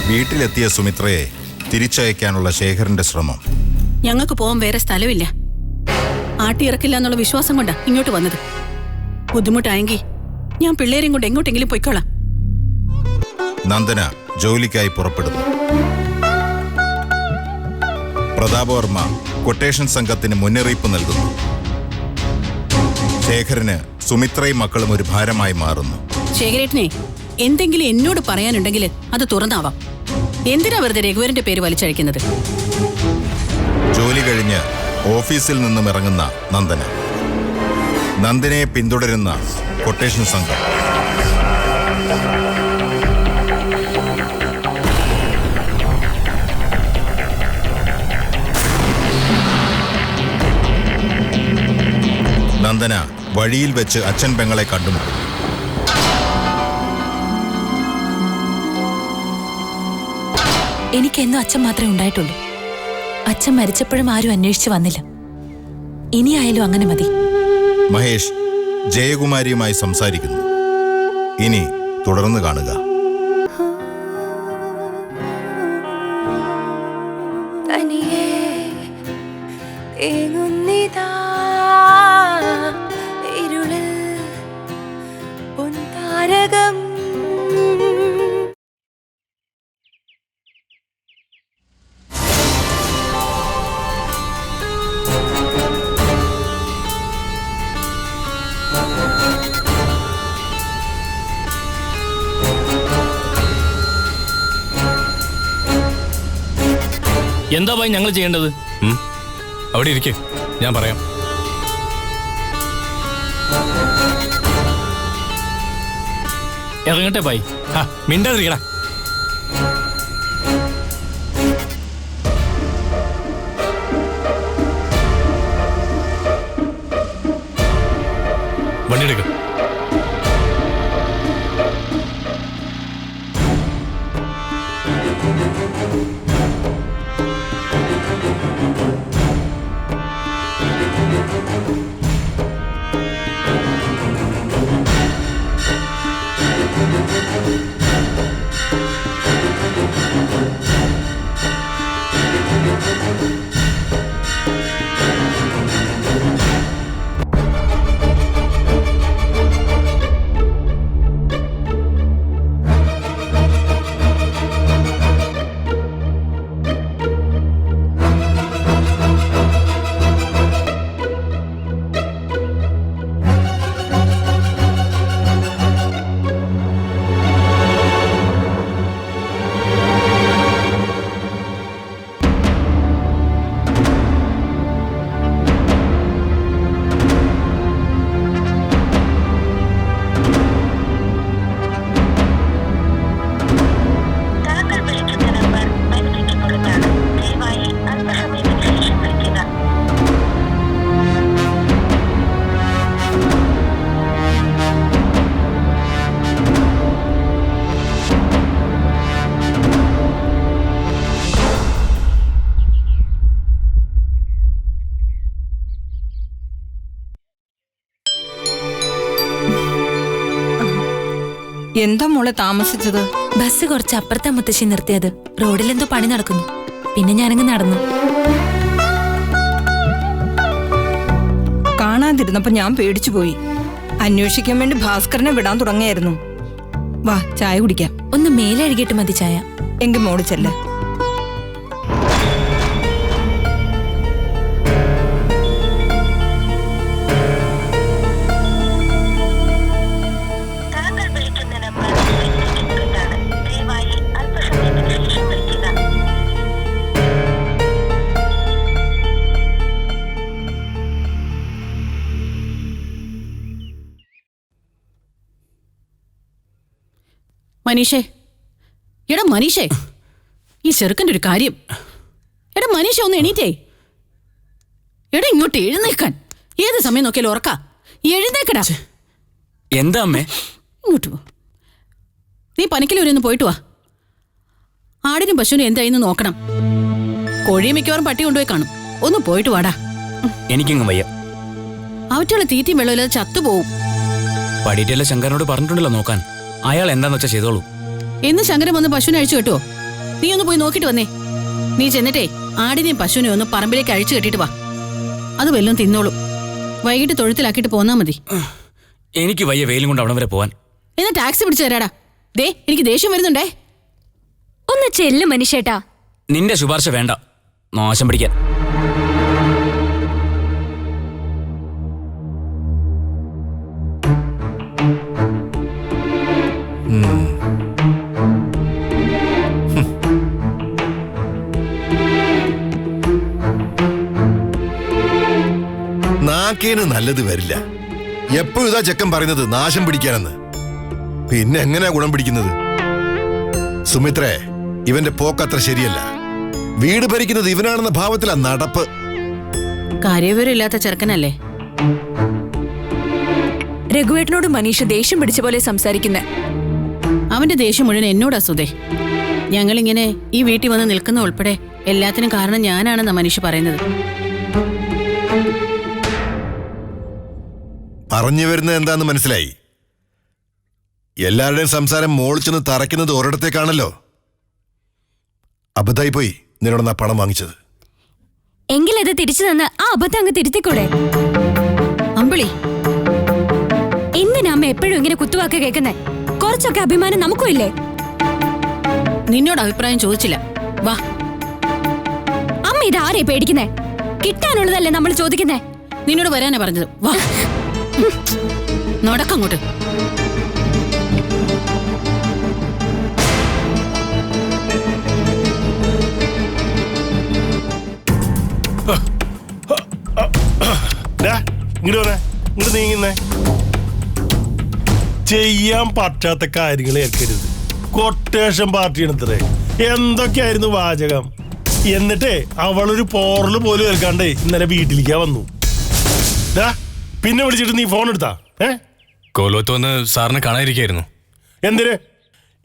വീട്ടിലെത്തിയ സുമിത്രയെ തിരിച്ചയക്കാനുള്ള ശേഖരന്റെ ശ്രമം. ഞങ്ങൾക്ക് പോകാൻ വേറെ സ്ഥലമില്ല. ആട്ടിയിറക്കില്ല എന്നുള്ള വിശ്വാസം കൊണ്ടാ ഇങ്ങോട്ട് വന്നത്. ബുദ്ധിമുട്ടായെങ്കിൽ ഞാൻ പിള്ളേരെയും കൊണ്ട് എങ്ങോട്ടെങ്കിലും പൊയ്ക്കോളാം. നന്ദന ജോലിക്കായി പുറപ്പെടുന്നു. പ്രതാപവർമ്മ കൊട്ടേഷൻ സംഘത്തിന് മുന്നറിയിപ്പ് നൽകുന്നു. ശേഖരന് സുമിത്രയും മക്കളും ഒരു ഭാരമായി മാറുന്നു. ശേഖരേട്ടനെ എന്തെങ്കിലും എന്നോട് പറയാനുണ്ടെങ്കിൽ അത് തുറന്നാവാം. എന്തിനാ വെറുതെ രഘുവരന്റെ പേര് വലിച്ചഴിക്കുന്നത്? ജോലി കഴിഞ്ഞ് ഓഫീസിൽ നിന്നും ഇറങ്ങുന്ന നന്ദന. നന്ദനയെ പിന്തുടരുന്ന കൊട്ടേഷൻ സംഘം. നന്ദന വഴിയിൽ വെച്ച് അച്ഛൻ പെങ്ങളെ കണ്ടുമുട്ടും. എനിക്കെന്നും അച്ഛൻ മാത്രമേ ഉണ്ടായിട്ടുള്ളൂ. അച്ഛൻ മരിച്ചപ്പോഴും ആരും അന്വേഷിച്ചു വന്നില്ല. ഇനിയായാലും അങ്ങനെ മതി. മഹേഷ് ജയകുമാരിയുമായി സംസാരിക്കുന്നു. ഇനി തുടർന്ന് കാണുക. എന്താ ഭായി ഞങ്ങൾ ചെയ്യേണ്ടത്? അവിടെ ഇരിക്കേ, ഞാൻ പറയാം. ഇറങ്ങട്ടെ ഭായി. മിണ്ടാതിരിക്കടാ. വണ്ടി എടുക്ക. എന്താ മോളെ താമസിച്ചത്? ബസ് കുറച്ച് അപ്പുറത്താ മുത്തശ്ശി നിർത്തിയത്. റോഡിലെന്തോ പണി നടക്കുന്നു. പിന്നെ ഞാനങ്ങ് നടന്നു. കാണാതിരുന്നപ്പോ ഞാൻ പേടിച്ചു പോയി. അന്വേഷിക്കാൻ വേണ്ടി ഭാസ്കരനെ വിടാൻ തുടങ്ങിയായിരുന്നു. വാ, ചായ കുടിക്കാം. ഒന്ന് മേലഴുകിയിട്ട് മതി ചായ. എങ്കിൽ മോള് ചെല്ല. മനീഷേ, എടാ മനീഷേ, ഈ ചെറുക്കൻ്റെ ഒരു കാര്യം. എടാ മനീഷ, ഒന്ന് എണീറ്റേ. എടാ ഇങ്ങോട്ട് എഴുന്നേക്കാൻ. ഏത് സമയം നോക്കിയാലും ഉറക്കാ. എഴുന്നേക്കടാ. എന്താ അമ്മേ? ഇങ്ങോട്ട് പോ. നീ പനിക്കലൂരെ ഒന്ന് പോയിട്ട് വാ. ആടിനും പശുവിനും എന്തായിന്ന് നോക്കണം. കോഴിയെ മിക്കവാറും പട്ടി കൊണ്ടുപോയി കാണും. ഒന്ന് പോയിട്ട് വാടാ. എനിക്കിങ്ങും വയ്യ. അവറ്റുള്ള തീറ്റയും വെള്ളമില്ലാതെ ചത്തുപോവും. പടിയിട്ടല്ല ശങ്കരനോട് പറഞ്ഞിട്ടുണ്ടല്ലോ നോക്കാൻ. അയാൾ എന്താന്ന് വെച്ചാൽ ചെയ്തോളൂ. ഇന്ന് ശങ്കരൻ വന്ന് പശുവിനെ അഴിച്ചു കേട്ടോ. നീ ഒന്ന് പോയി നോക്കിട്ട് വന്നേ. നീ ചെന്നിട്ടേ ആടിനെയും പശുവിനെയും ഒന്ന് പറമ്പിലേക്ക് അഴിച്ചു കെട്ടിട്ട് വാ. അത് വല്ലതും തിന്നോളും. വൈകിട്ട് തൊഴുത്തിലാക്കിയിട്ട് പോന്നാ മതി. എനിക്ക് വയ്യ വെയിലും കൊണ്ട് അവിടെ വരെ പോവാൻ. എന്നാ ടാക്സി പിടിച്ചു തരാടാ. ദേ എനിക്ക് ദേഷ്യം വരുന്നുണ്ടേ. ഒന്ന് ചെല്ല് മനുഷ്യേട്ടാ. നിന്റെ ശുപാർശ വേണ്ട, നാശം പിടിക്കാൻ. നാക്കേന് നല്ലത് വരില്ല. എപ്പോഴും ഇതാ ചെക്കൻ പറയുന്നത് നാശം പിടിക്കാനെന്ന്. പിന്നെ എങ്ങനെയാ ഗുണം പിടിക്കുന്നത്? സുമിത്രേ, ഇവന്റെ പോക്കത്ര ശരിയല്ല. വീട് ഭരിക്കുന്നത് ഇവനാണെന്ന ഭാവത്തിലാ നടപ്പ്. കാര്യവിവരമില്ലാത്ത ചെറുക്കനല്ലേ. രഘുവേട്ടനോട് മനീഷ ദേഷ്യം പിടിച്ച പോലെ സംസാരിക്കുന്നേ. അവന്റെ ദേഷ്യം മുഴുവൻ എന്നോടാ സുധേ. ഞങ്ങളിങ്ങനെ ഈ വീട്ടിൽ വന്ന് നിൽക്കുന്ന ഉൾപ്പെടെ എല്ലാത്തിനും കാരണം ഞാനാണെന്നാ മനീഷ് പറയുന്നത്. പറഞ്ഞു വരുന്നത് എന്താന്ന് മനസ്സിലായി. എല്ലാവരുടെയും സംസാരം മോളിൽ ചെന്ന് തറയ്ക്കുന്നത് ഒരിടത്തേക്കാണല്ലോ. അബദ്ധായി പോയി നിന്നോട് പണം വാങ്ങിച്ചത്. എങ്കിലത് തിരിച്ചു തന്ന് ആ അബദ്ധം അങ്ങ് തിരുത്തിക്കൂടെ? അമ്പിളി, എന്തിനാ അമ്മ എപ്പോഴും ഇങ്ങനെ കുത്തുവാക്ക് കേൾക്കുന്നേ? കുറച്ചൊക്കെ അഭിമാനം നമുക്കും ഇല്ലേ? നിന്നോട് അഭിപ്രായം ചോദിച്ചില്ല. വാ. അമ്മ ഇത് ആരെ പേടിക്കുന്നേ? കിട്ടാനുള്ളതല്ലേ നമ്മൾ ചോദിക്കുന്നേ? നിന്നോട് വരാനാ പറഞ്ഞത്. വാ, നടക്കങ്ങോട്ട്. ഇങ്ങോട്ട് നീങ്ങുന്നേ. ചെയ്യാൻ പറ്റാത്ത കാര്യങ്ങൾ ഏൽക്കരുത്. കൊട്ടേഷൻ പാർട്ടിയാണത്രേ. എന്തൊക്കെയായിരുന്നു വാചകം. എന്നിട്ടേ അവളൊരു പോറല് പോലും ഏൽക്കാണ്ടേ ഇന്നലെ വീട്ടിലേക്കാ വന്നു. പിന്നെ വിളിച്ചിട്ട് നീ ഫോൺ എടുത്താ? കോലോത്ത് വന്ന് സാറിനെ കാണാതിരിക്കായിരുന്നു. എന്തിന്?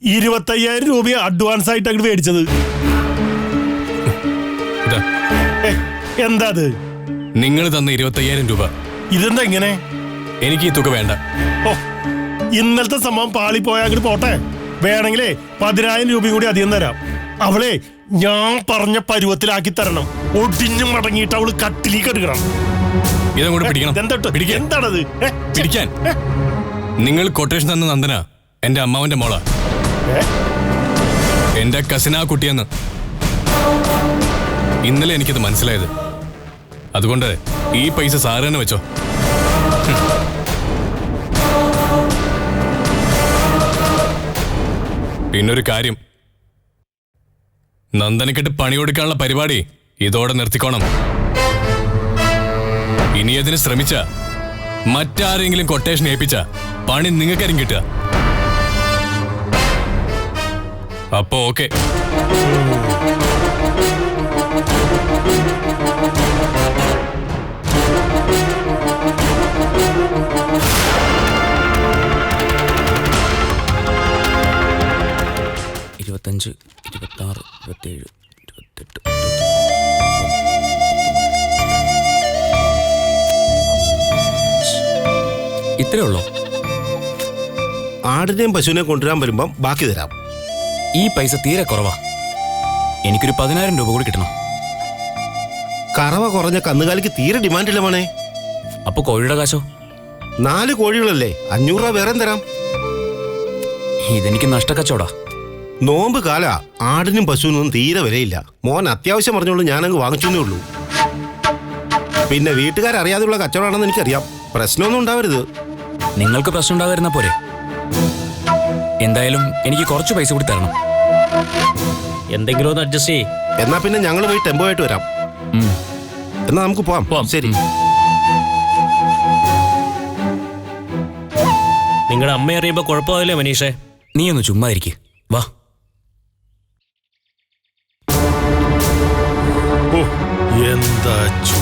25,000 രൂപ അഡ്വാൻസ് ആയിട്ട് അങ്ങോട്ട് മേടിച്ചത്. എന്താ അത്? നിങ്ങൾ തന്ന 25,000 രൂപ. ഇതെന്താ ഇങ്ങനെ? എനിക്ക് ഈ തുക വേണ്ട. ഓ, ഇന്നലത്തെ സംഭവം പാളി പോയാൽ അങ്ങോട്ട് പോട്ടെ. വേണമെങ്കിലേ 10,000 രൂപയും കൂടി അധികം തരാം. അവളെ ഞാൻ പറഞ്ഞ പരുവത്തിലാക്കി തരണം. ഒടിഞ്ഞു മടങ്ങിയിട്ട് അവള് കട്ടിലേക്ക് എടുക്കണം. ഇതങ്ങോട്ട് പിടിക്കണം. എന്താണത്? പിടിക്കാൻ. നിങ്ങൾ കൊട്ടേഷൻ തന്ന നന്ദന എന്റെ അമ്മാവന്റെ മോളാ. എന്റെ കസിനാ കുട്ടിയെന്ന് ഇന്നലെ എനിക്കത് മനസ്സിലായത്. അതുകൊണ്ട് ഈ പൈസ സാറ് തന്നെ വെച്ചോ. പിന്നൊരു കാര്യം, നന്ദനക്കെട്ട് പണി കൊടുക്കാനുള്ള പരിപാടി ഇതോടെ നിർത്തിക്കോണം. ഇനി അതിന് ശ്രമിച്ച മറ്റാരെങ്കിലും കൊട്ടേഷൻ ഏൽപ്പിച്ച പണി നിങ്ങൾക്കാരും കിട്ടുക. അപ്പോ ഓക്കെ. ഇത്രേ ഉള്ളോ? ആടിനെയും പശുവിനെയും കൊണ്ടുവരാൻ വരുമ്പം ബാക്കി തരാം. ഈ പൈസ തീരെ കുറവാ. എനിക്കൊരു 10,000 രൂപ കൂടി കിട്ടണം. കറവ കുറഞ്ഞ കന്നുകാലിക്ക് തീരെ ഡിമാൻഡില്ല മോനെ. അപ്പൊ കോഴിയുടെ കാശോ? 4 കോഴികളല്ലേ, 500 രൂപ വേറെ തരാം. ഇതെനിക്ക് നഷ്ടക്കച്ചവടാ. നോമ്പ് കാല ആടിനും പശുവിനും തീരെ വിലയില്ല. മോൻ അത്യാവശ്യം പറഞ്ഞോളൂ, ഞാനങ്ങ് വാങ്ങിച്ചേ ഉള്ളൂ. പിന്നെ വീട്ടുകാരറിയാതെയുള്ള കച്ചവടമാണെന്ന് എനിക്കറിയാം. പ്രശ്നമൊന്നും ഉണ്ടാവരുത്. നിങ്ങൾക്ക് പ്രശ്നം ഉണ്ടാകാതിരുന്ന പോരെ. എന്തായാലും എനിക്ക് കുറച്ച് പൈസ കൂടി തരണം. എന്തെങ്കിലും ഒന്ന് അഡ്ജസ്റ്റ് ചെയ്യ്. എന്നാ പിന്നെ ഞങ്ങൾ പോയി ടെമ്പോ ആയിട്ട് വരാം. എന്നാ നമുക്ക് പോവാം. ശരി. നിങ്ങളുടെ അമ്മ അറിയുമ്പോ കുഴപ്പമാവില്ലേ മനീഷേ? നീ ഒന്ന് ചുമ്മാ ഇരിക്ക്. വാ. എന്താ ചൂട്.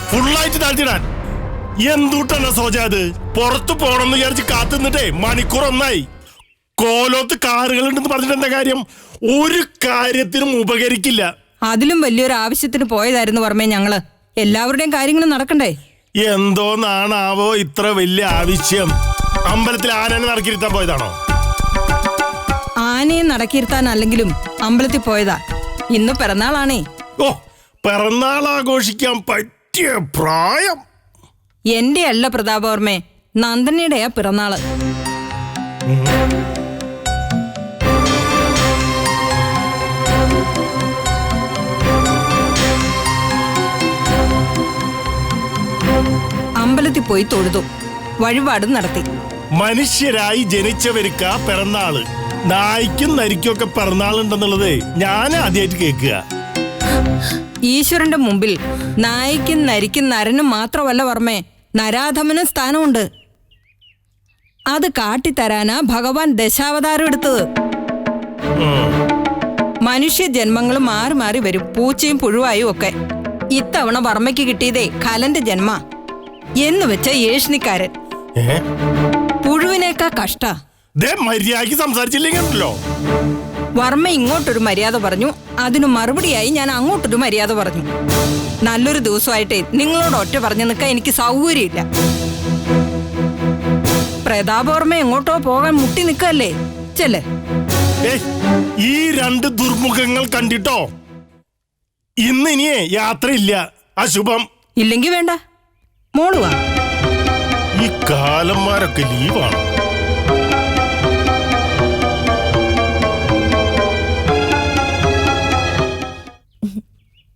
ഫുള്ളായിട്ട് താഴ്ത്തിടാൻ. എന്തുട്ടാണ് സോജ അത്? പുറത്തു പോണെന്ന് വിചാരിച്ച് കാത്തു നിന്നിട്ടേ മണിക്കൂർ ഒന്നായി. കോലോത്ത് കാറുകളുണ്ടെന്ന് പറഞ്ഞിട്ട് എന്താ കാര്യം? ഒരു കാര്യത്തിനും ഉപകരിക്കില്ല. അതിലും വലിയൊരു ആവശ്യത്തിന് പോയതായിരുന്നു വർമ്മേ ഞങ്ങള്. എല്ലാവരുടെയും കാര്യങ്ങളും നടക്കണ്ടേ? എന്തോന്നാണാവോ ഇത്ര വലിയ ആവശ്യം? അമ്പലത്തിൽ ആനനെ നടക്കിരുത്താൻ പോയതാണോ? ആനയെ നടക്കിയിരുത്താനല്ലെങ്കിലും അമ്പലത്തിൽ പോയതാ. ഇന്ന് പിറന്നാളാണേ. ഓ, പിറന്നാൾ ആഘോഷിക്കാൻ പറ്റിയ പ്രായം. എന്റെ അല്ല പ്രതാപവർമ്മേ, നന്ദനയുടെയാ പിറന്നാള്. അമ്പലത്തിൽ പോയി തൊഴുതു, വഴിപാടും നടത്തി. മനുഷ്യരായി ജനിച്ചവർക്ക പിറന്നാള്. നായ്ക്കും നരിക്കും ഒക്കെ പിറന്നാളുണ്ടെന്നുള്ളത് ഞാൻ ആദ്യമായിട്ട് കേൾക്കുക. ഈശ്വരന്റെ മുമ്പിൽ നായ്ക്കും നരിക്കും നരനും മാത്രമല്ല വർമ്മേ, നരാധമനും സ്ഥാനമുണ്ട്. അത് കാട്ടിത്തരാനാ ഭഗവാൻ ദശാവതാരം എടുത്തത്. മനുഷ്യ ജന്മങ്ങൾ മാറി മാറി വരും, പൂച്ചയും പുഴുവായും ഒക്കെ. ഇത്തവണ വർമ്മയ്ക്ക് കിട്ടിയതേ കലന്റെ ജന്മ എന്ന് വെച്ച ഏഷ്ണിക്കാരൻ. പുഴുവിനേക്കാ കഷ്ട. മര്യാദക്ക് സംസാരിച്ചില്ലെങ്കിലോ? വർമ്മ ഇങ്ങോട്ടൊരു മര്യാദ പറഞ്ഞു, അതിനു മറുപടിയായി ഞാൻ അങ്ങോട്ടൊരു മര്യാദ പറഞ്ഞു. നല്ലൊരു ദിവസമായിട്ടേ നിങ്ങളോട് ഒറ്റ പറഞ്ഞു നിൽക്കാൻ എനിക്ക് സൗകര്യമില്ല. പ്രതാപവർമ്മ എങ്ങോട്ടോ പോകാൻ മുട്ടി നിൽക്കല്ലേ? ചെല്ലേ. ഈ രണ്ട് ദുർമുഖങ്ങൾ കണ്ടിട്ടോ ഇന്ന് ഇനിയേ യാത്രയില്ല. അശുഭം. ഇല്ലെങ്കി വേണ്ട, മോളുവാ. ഈ കാലന്മാരൊക്കെ ലീവാണ്.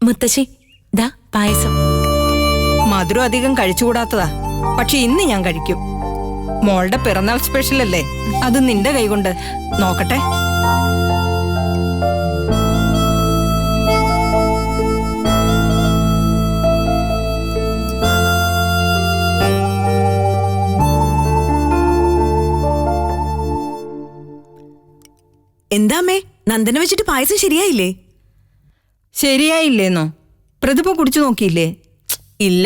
മുത്തശ്ശി, ദാ പായസം. മധുരം അധികം കഴിച്ചുകൂടാത്തതാ, പക്ഷെ ഇന്ന് ഞാൻ കഴിക്കും. മോളുടെ പിറന്നാൾ സ്പെഷ്യൽ അല്ലേ, അത് നിന്റെ കൈകൊണ്ട്. നോക്കട്ടെ. എന്താമ്മേ, നന്ദന വെച്ചിട്ട് പായസം ശരിയായില്ലേ? ശരിയായില്ലേന്നോ? പ്രതിഭ കുടിച്ചു നോക്കിയില്ലേ? ഇല്ല.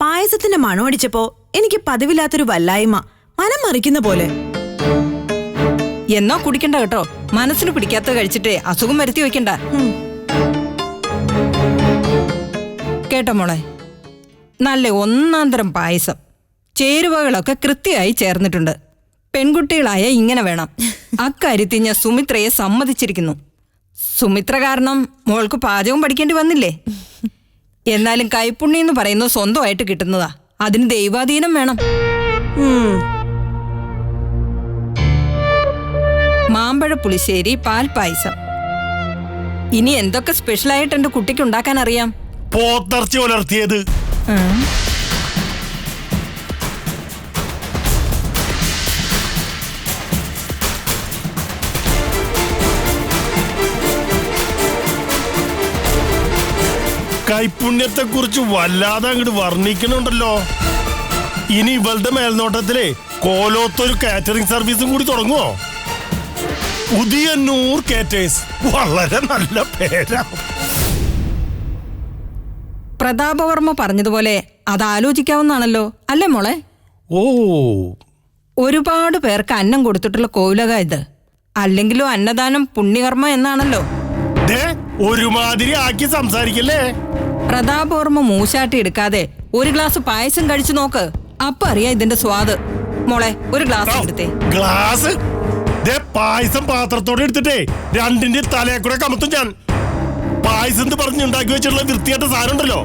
പായസത്തിന്റെ മണം അടിച്ചപ്പോ എനിക്ക് പതിവില്ലാത്തൊരു വല്ലായ്മ, മനം മറിക്കുന്ന പോലെ. എന്നാ കുടിക്കണ്ട കേട്ടോ. മനസ്സിന് പിടിക്കാത്ത കഴിച്ചിട്ടേ അസുഖം വരുത്തി വെക്കണ്ട കേട്ടോ മോളെ. നല്ല ഒന്നാന്തരം പായസം, ചേരുവകളൊക്കെ കൃത്യമായി ചേർന്നിട്ടുണ്ട്. പെൺകുട്ടികളായ ഇങ്ങനെ വേണം. അക്കാര്യത്തിൽ ഞാൻ സുമിത്രയെ സമ്മതിച്ചിരിക്കുന്നു. സുമിത്ര കാരണം മോൾക്ക് പാചകം പഠിക്കേണ്ടി വന്നില്ലേ? എന്നാലും കൈപ്പുണ്യം എന്ന് പറയുന്നത് സ്വന്തമായിട്ട് കിട്ടുന്നതാ. അതിന് ദൈവാധീനം വേണം. മാമ്പഴ പുളിശ്ശേരി, പാൽ പായസം. ഇനി എന്തൊക്കെ സ്പെഷ്യലായിട്ട് എന്റെ കുട്ടിക്ക് ഉണ്ടാക്കാൻ അറിയാം? പോത്തർച്ചി ഉലർത്തിയത്. കൈപുണ്യത്തെ കുറിച്ച് വല്ലാതെ അങ്ങോട്ട് വർണ്ണിക്കണുണ്ടല്ലോ. ഇനി ഇവളുടെ മേൽനോട്ടത്തിലെ കോലോത്തൊരു കാറ്ററിംഗ് സർവീസും കൂടി തുടങ്ങുമോ? ഉദിയന്നൂർ കാറ്റേഴ്സ്. വളരെ നല്ല പേരാ. പ്രതാപവർമ്മ പറഞ്ഞതുപോലെ അത് ആലോചിക്കാവുന്നാണല്ലോ, അല്ലേ മോളെ? ഓ, ഒരുപാട് പേർക്ക് അന്നം കൊടുത്തിട്ടുള്ള കോവിലക ഇത്. അല്ലെങ്കിലും അന്നദാനം പുണ്യകർമ്മ എന്നാണല്ലോ. ഒരുമാതിരി ആക്കി സംസാരിക്കല്ലേ. പ്രതാപവർമ്മ മൂശാട്ടി എടുക്കാതെ ഒരു ഗ്ലാസ് പായസം കഴിച്ചു നോക്ക്, അപ്പൊ അറിയാം ഇതിന്റെ സ്വാദ്. മോളെ, ഒരു ഗ്ലാസ് എടുത്തേ. ഗ്ലാസ്? പായസം പാത്രത്തോടെ എടുത്തിട്ടേ രണ്ടിന്റെ തലയെ കൂടെ കമത്തും ഞാൻ. പായസം പറഞ്ഞുണ്ടാക്കി വെച്ചിട്ടുള്ള വൃത്തിയായിട്ട സാധനം ഉണ്ടല്ലോ,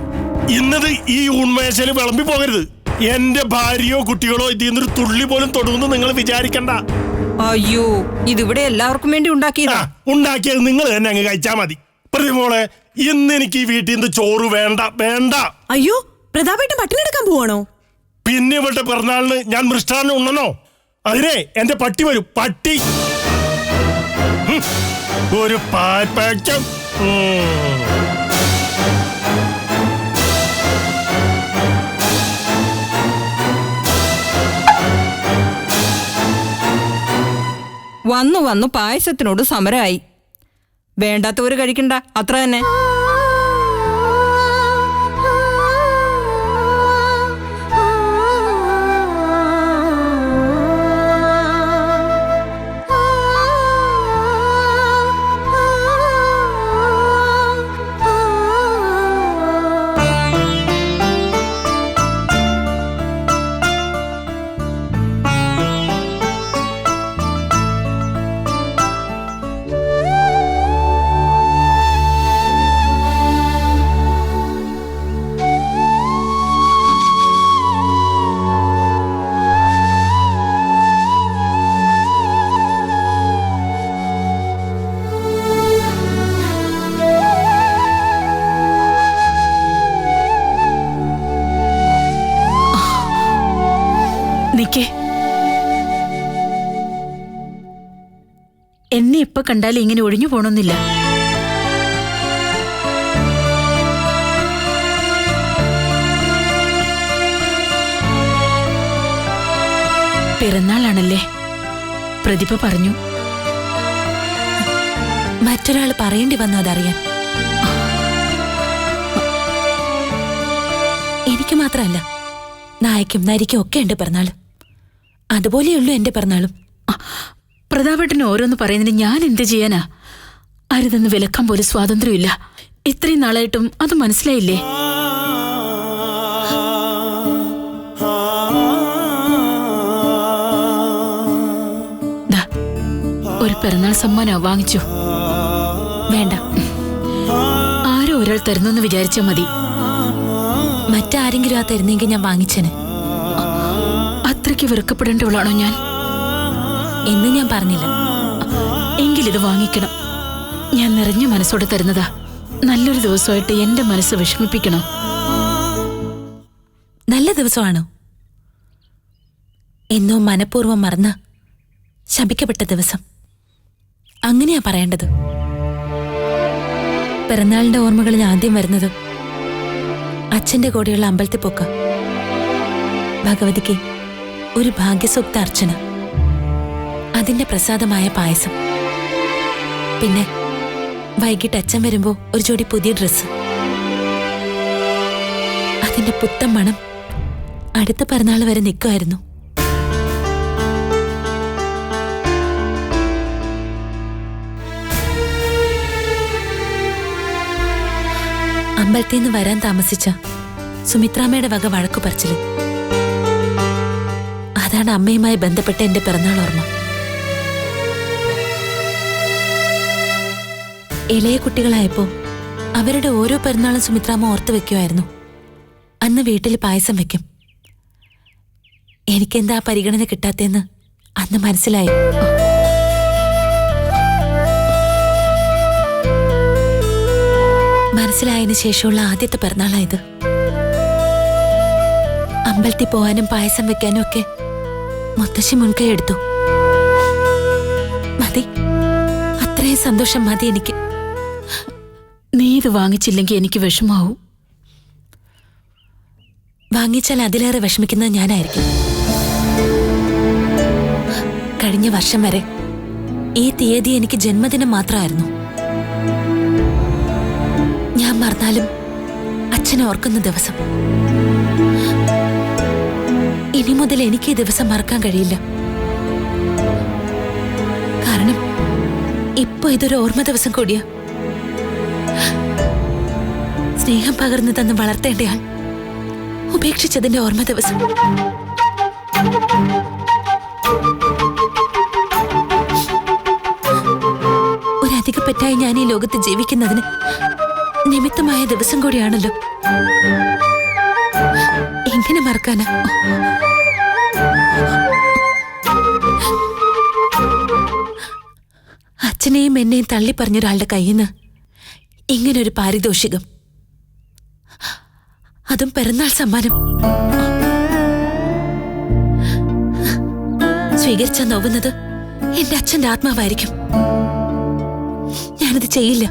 ഇന്നത് ഈ ഊൺമേശയില് വിളമ്പി പോകരുത്. എന്റെ ഭാര്യയോ കുട്ടികളോ ഇതിൽ നിന്നൊരു തുള്ളി പോലും തൊടുമെന്ന് നിങ്ങൾ വിചാരിക്കണ്ട. അയ്യോ, ഇതിവിടെ എല്ലാവർക്കും വേണ്ടി ഉണ്ടാക്കിയതാ. ഉണ്ടാക്കിയത് നിങ്ങൾ തന്നെ അങ്ങ് കഴിച്ചാ മതി. പ്രതിമോളെ, ഇന്ന് എനിക്ക് ഈ വീട്ടിൽ നിന്ന് ചോറ് വേണ്ട. വേണ്ട. അയ്യോ, പ്രതാപേട്ടൻ പട്ടിണി എടുക്കാൻ പോവാണോ? പിന്നെ ഇവളുടെ പിറന്നാളിന് ഞാൻ മൃഷ്ടാനം ഉണ്ണണോ? അതിനെ എന്റെ പട്ടി വരും. പട്ടി ഒരു പാൽപ്പാക്കം. വന്നു വന്നു പായസത്തിനോട് സമരമായി. വേണ്ടാത്തവര് കഴിക്കണ്ട, അത്ര തന്നെ. നോക്കേ, എന്നെ ഇപ്പൊ കണ്ടാലും ഇങ്ങനെ ഒഴിഞ്ഞു പോണമെന്നില്ല. പിറന്നാളാണല്ലേ, പ്രതിഭ പറഞ്ഞു. മറ്റൊരാൾ പറയേണ്ടി വന്നു അതറിയാൻ. എനിക്ക് മാത്രമല്ല, നായക്കും നരിക്കും ഒക്കെ ഉണ്ട് പിറന്നാള്. അതുപോലെയുള്ളൂ എന്റെ പിറന്നാളും. പ്രതാപേട്ടന് ഓരോന്ന് പറയുന്നതിന് ഞാൻ എന്ത് ചെയ്യാനാ? അരുതെന്ന് വിലക്കാൻ പോലും സ്വാതന്ത്ര്യമില്ല. ഇത്രയും നാളായിട്ടും അത് മനസ്സിലായില്ലേ? ഒരു പിറന്നാൾ സമ്മാനം വാങ്ങിച്ചു. വേണ്ട, ആരോ ഒരാൾ തരുന്നെന്ന് വിചാരിച്ചാ മതി. മറ്റാരെങ്കിലും ആ തരുന്നെങ്കിൽ ഞാൻ വാങ്ങിച്ചേനെ. അത്രയ്ക്ക് വെറുക്കപ്പെടേണ്ടവളാണോ ഞാൻ? എന്ന് ഞാൻ പറഞ്ഞില്ല. എങ്കിലിത് വാങ്ങിക്കണം. ഞാൻ നിറഞ്ഞ മനസ്സോടെ തരുന്നതാ. നല്ലൊരു ദിവസമായിട്ട് എന്റെ മനസ്സ് വിഷമിപ്പിക്കണം. നല്ല ദിവസമാണോ? എന്നോ മനഃപൂർവ്വം മറന്ന് ശപിക്കപ്പെട്ട ദിവസം. അങ്ങനെയാ പറയേണ്ടത്. പിറന്നാളിന്റെ ഓർമ്മകളിൽ ആദ്യം വരുന്നത് അച്ഛന്റെ കൂടെയുള്ള അമ്പലത്തിൽ പോക്ക്, ഭഗവതിക്ക് ഒരു ഭാഗ്യസൂക്ത അർച്ചന, അതിന്റെ പ്രസാദമായ പായസം, പിന്നെ വൈകിട്ട് അച്ഛൻ വരുമ്പോ ഒരു ജോഡി പുതിയ ഡ്രസ്സ്, അതിന്റെ പുത്തൻ മണം അടുത്ത പിറന്നാൾ വരെ നിൽക്കുമായിരുന്നു. അമ്പലത്തിൽ നിന്ന് വരാൻ താമസിച്ച സുമിത്രാമ്മയുടെ വക വഴക്കു പറച്ചില്, അതാണ് അമ്മയുമായി ബന്ധപ്പെട്ട എന്റെ പിറന്നാൾ ഓർമ്മ. ഇളയ കുട്ടികളായപ്പോ അവരുടെ ഓരോ പിറന്നാളും സുമിത്രാമ്മ ഓർത്തു വെക്കുമായിരുന്നു. അന്ന് വീട്ടിൽ പായസം വെക്കും. എനിക്കെന്താ പരിഗണന കിട്ടാത്തെന്ന് അന്ന് മനസ്സിലായി. മനസ്സിലായതിനു ശേഷമുള്ള ആദ്യത്തെ പിറന്നാളായത്. അമ്പലത്തിൽ പോകാനും പായസം വെക്കാനും ഒക്കെ മുത്തശ്ശി മുൻകൈ എടുത്തു. മതി, അത്രയും സന്തോഷം മതി എനിക്ക്. നീ ഇത് വാങ്ങിച്ചില്ലെങ്കിൽ എനിക്ക് വിഷമാവും. വാങ്ങിച്ചാൽ അതിലേറെ വിഷമിക്കുന്നത് ഞാനായിരിക്കും. കഴിഞ്ഞ വർഷം വരെ ഈ തീയതി എനിക്ക് ജന്മദിനം മാത്രമായിരുന്നു. ഞാൻ മറന്നാലും അച്ഛനെ ഓർക്കുന്ന ദിവസം. ഇനി മുതൽ എനിക്ക് ഈ ദിവസം മറക്കാൻ കഴിയില്ല. കാരണം ഇപ്പൊ ഇതൊരു ഓർമ്മ ദിവസം കൂടിയാ. സ്നേഹം പകർന്നു തന്ന് വളർത്തേണ്ടയാൾ ഉപേക്ഷിച്ചതിന്റെ ഓർമ്മ ദിവസം. ഒരധികപ്പറ്റായി ഞാൻ ഈ ലോകത്ത് ജീവിക്കുന്നതിന് നിമിത്തമായ ദിവസം കൂടിയാണല്ലോ. എങ്ങനെ മറക്കാനാ? അച്ഛനെയും എന്നെയും തള്ളി പറഞ്ഞൊരാളുടെ കയ്യിൽ നിന്ന് ഇങ്ങനൊരു പാരിതോഷികം, അതും പിറന്നാൾ സമ്മാനം, സ്വീകരിച്ചാൽ നോവുന്നത് എന്റെ അച്ഛന്റെ ആത്മാവായിരിക്കും. ഞാനത് ചെയ്യില്ല.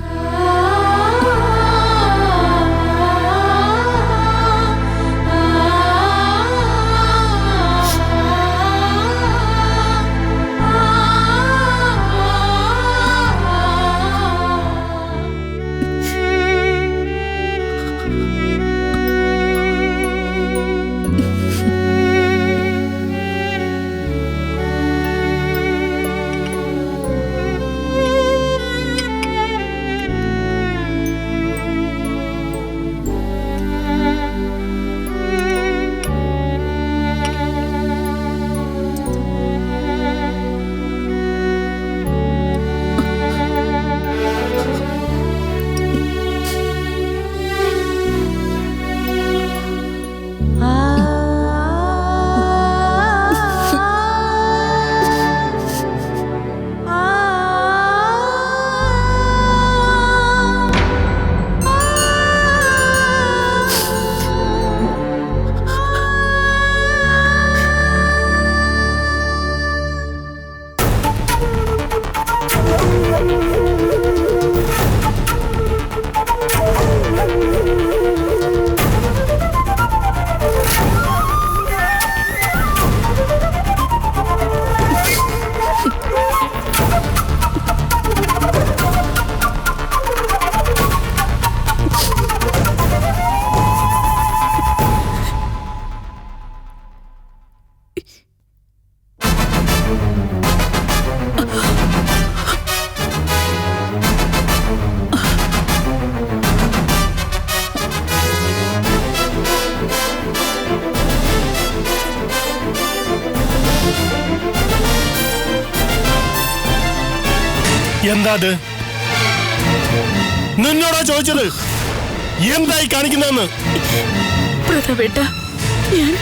എന്താ അത്? നിന്നോടാ ചോദിച്ചത് എന്തായി കാണിക്കുന്നതെന്ന്? പ്രതാപേട്ട, ഞാൻ